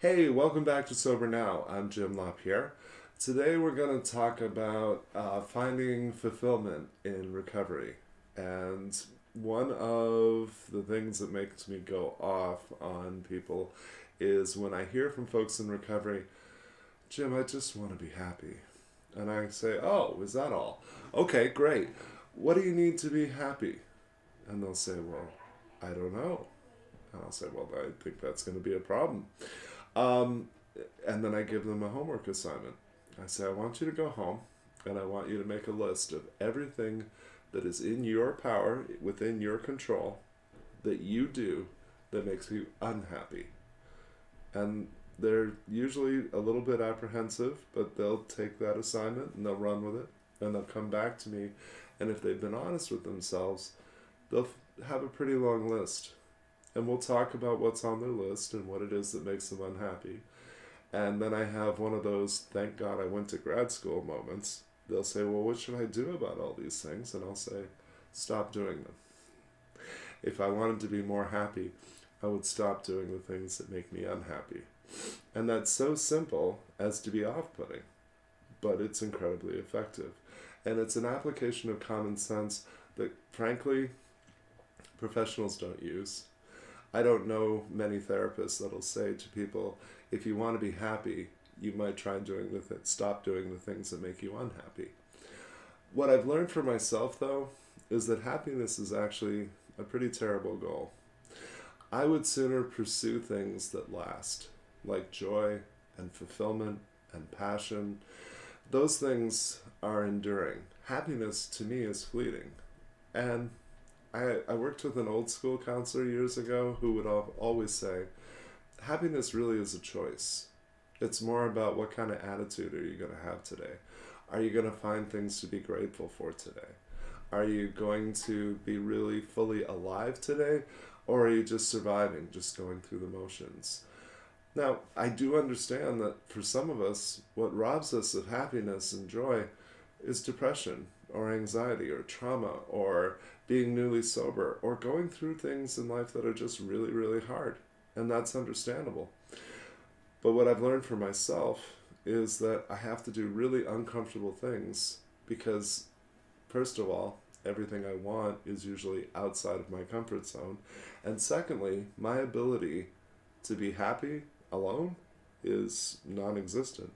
Hey, welcome back to Sober Now. I'm Jim LaPierre. Today we're going to talk about finding fulfillment in recovery. And one of the things that makes me go off on people is when I hear from folks in recovery, Jim, I just want to be happy. And I say, oh, is that all? Okay, great. What do you need to be happy? And they'll say, well, I don't know. And I'll say, well, I think that's going to be a problem. Um, and then I give them a homework assignment. I say, I want you to go home and I want you to make a list of everything that is in your power, within your control, that you do that makes you unhappy. And they're usually a little bit apprehensive, but they'll take that assignment and they'll run with it and they'll come back to me. And if they've been honest with themselves, they'll have a pretty long list. And we'll talk about what's on their list and what it is that makes them unhappy. And then I have one of those, thank God I went to grad school moments. They'll say, well, what should I do about all these things? And I'll say, stop doing them. If I wanted to be more happy, I would stop doing the things that make me unhappy. And that's so simple as to be off-putting, but it's incredibly effective. And it's an application of common sense that, frankly, professionals don't use. I don't know many therapists that'll say to people, if you want to be happy, you might try stop doing the things that make you unhappy. What I've learned for myself, though, is that happiness is actually a pretty terrible goal. I would sooner pursue things that last, like joy and fulfillment and passion. Those things are enduring. Happiness, to me, is fleeting. And I worked with an old school counselor years ago who would always say, happiness really is a choice. It's more about what kind of attitude are you going to have today? Are you going to find things to be grateful for today? Are you going to be really fully alive today? Or are you just surviving, just going through the motions? Now, I do understand that for some of us, what robs us of happiness and joy is depression or anxiety or trauma or being newly sober or going through things in life that are just really, really hard. And that's understandable. But what I've learned for myself is that I have to do really uncomfortable things because, first of all, everything I want is usually outside of my comfort zone. And secondly, my ability to be happy alone is non-existent.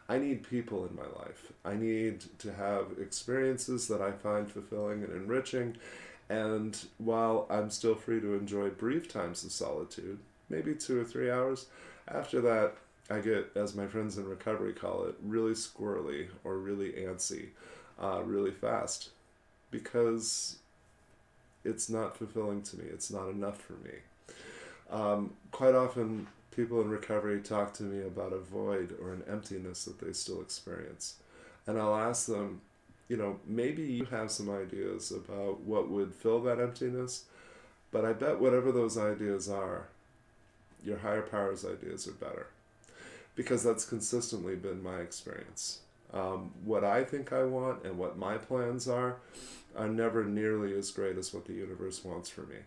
I need people in my life. I need to have experiences that I find fulfilling and enriching. And while I'm still free to enjoy brief times of solitude, maybe 2 or 3 hours, after that, I get, as my friends in recovery call it, really squirrely or really antsy, really fast, because it's not fulfilling to me. It's not enough for me. Quite often, people in recovery talk to me about a void or an emptiness that they still experience. And I'll ask them, maybe you have some ideas about what would fill that emptiness, but I bet whatever those ideas are, your higher power's ideas are better. Because that's consistently been my experience. What I think I want and what my plans are never nearly as great as what the universe wants for me.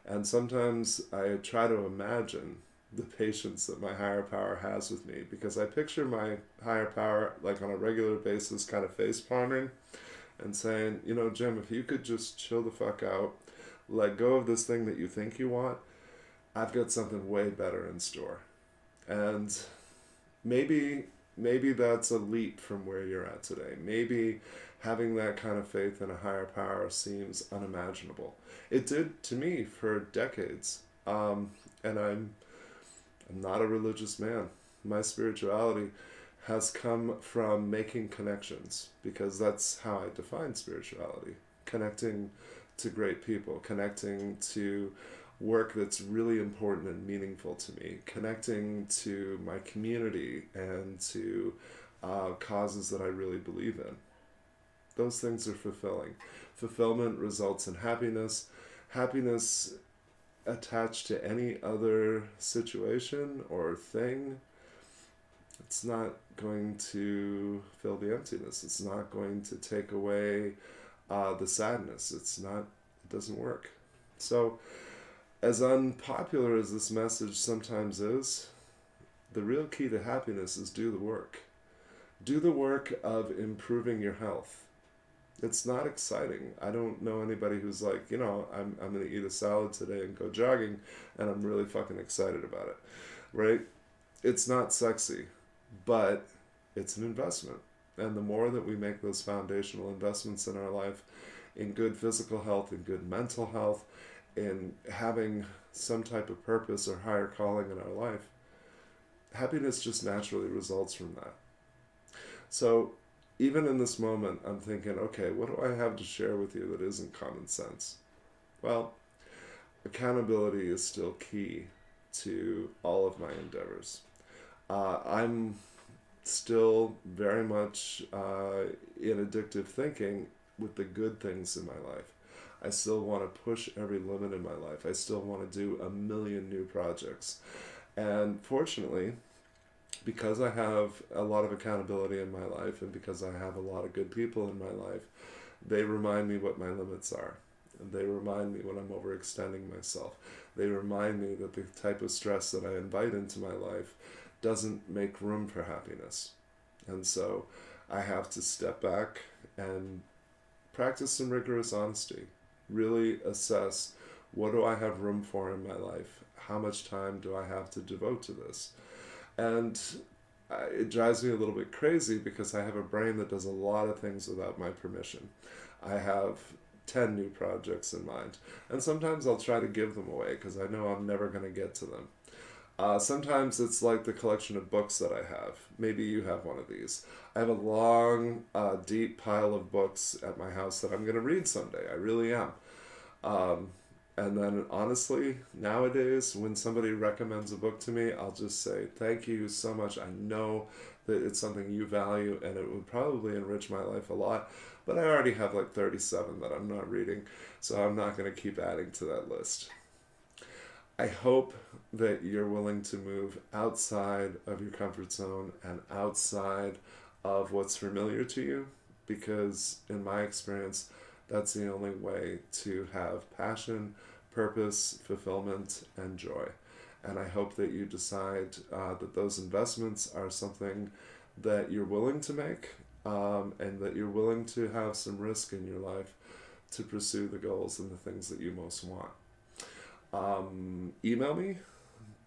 And sometimes I try to imagine the patience that my higher power has with me, because I picture my higher power like on a regular basis kind of face pondering and saying, Jim, if you could just chill the fuck out, let go of this thing that you think you want, I've got something way better in store. And maybe that's a leap from where you're at today. Maybe having that kind of faith in a higher power seems unimaginable. It did to me for decades. And I'm not a religious man. My spirituality has come from making connections, because that's how I define spirituality. Connecting to great people, connecting to work that's really important and meaningful to me, connecting to my community and to causes that I really believe in. Those things are fulfilling. Fulfillment results in happiness. Happiness attached to any other situation or thing, it's not going to fill the emptiness. It's not going to take away the sadness. It doesn't work. So, as unpopular as this message sometimes is, The real key to happiness is do the work. Do the work of improving your health. It's not exciting. I don't know anybody who's like, I'm going to eat a salad today and go jogging, and I'm really fucking excited about it, right? It's not sexy, but it's an investment. And the more that we make those foundational investments in our life, in good physical health, in good mental health, in having some type of purpose or higher calling in our life, happiness just naturally results from that. So even in this moment, I'm thinking, okay, what do I have to share with you that isn't common sense? Well, accountability is still key to all of my endeavors. I'm still very much in addictive thinking with the good things in my life. I still want to push every limit in my life. I still want to do a million new projects. And fortunately, because I have a lot of accountability in my life and because I have a lot of good people in my life, they remind me what my limits are. They remind me when I'm overextending myself. They remind me that the type of stress that I invite into my life doesn't make room for happiness. And so I have to step back and practice some rigorous honesty. Really assess, what do I have room for in my life? How much time do I have to devote to this? And it drives me a little bit crazy because I have a brain that does a lot of things without my permission. I have 10 new projects in mind. And sometimes I'll try to give them away because I know I'm never going to get to them. Sometimes it's like the collection of books that I have. Maybe you have one of these. I have a long, deep pile of books at my house that I'm going to read someday. I really am. And then honestly, nowadays, when somebody recommends a book to me, I'll just say, thank you so much. I know that it's something you value and it would probably enrich my life a lot. But I already have like 37 that I'm not reading, so I'm not going to keep adding to that list. I hope that you're willing to move outside of your comfort zone and outside of what's familiar to you, because in my experience, that's the only way to have passion, purpose, fulfillment, and joy. And I hope that you decide that those investments are something that you're willing to make, and that you're willing to have some risk in your life to pursue the goals and the things that you most want. Email me.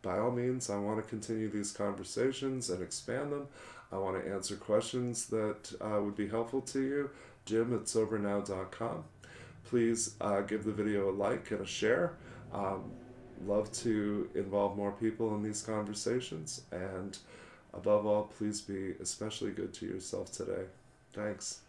By all means, I want to continue these conversations and expand them. I want to answer questions that would be helpful to you. Jim@sobernow.com. Please give the video a like and a share. Love to involve more people in these conversations. And above all, please be especially good to yourself today. Thanks.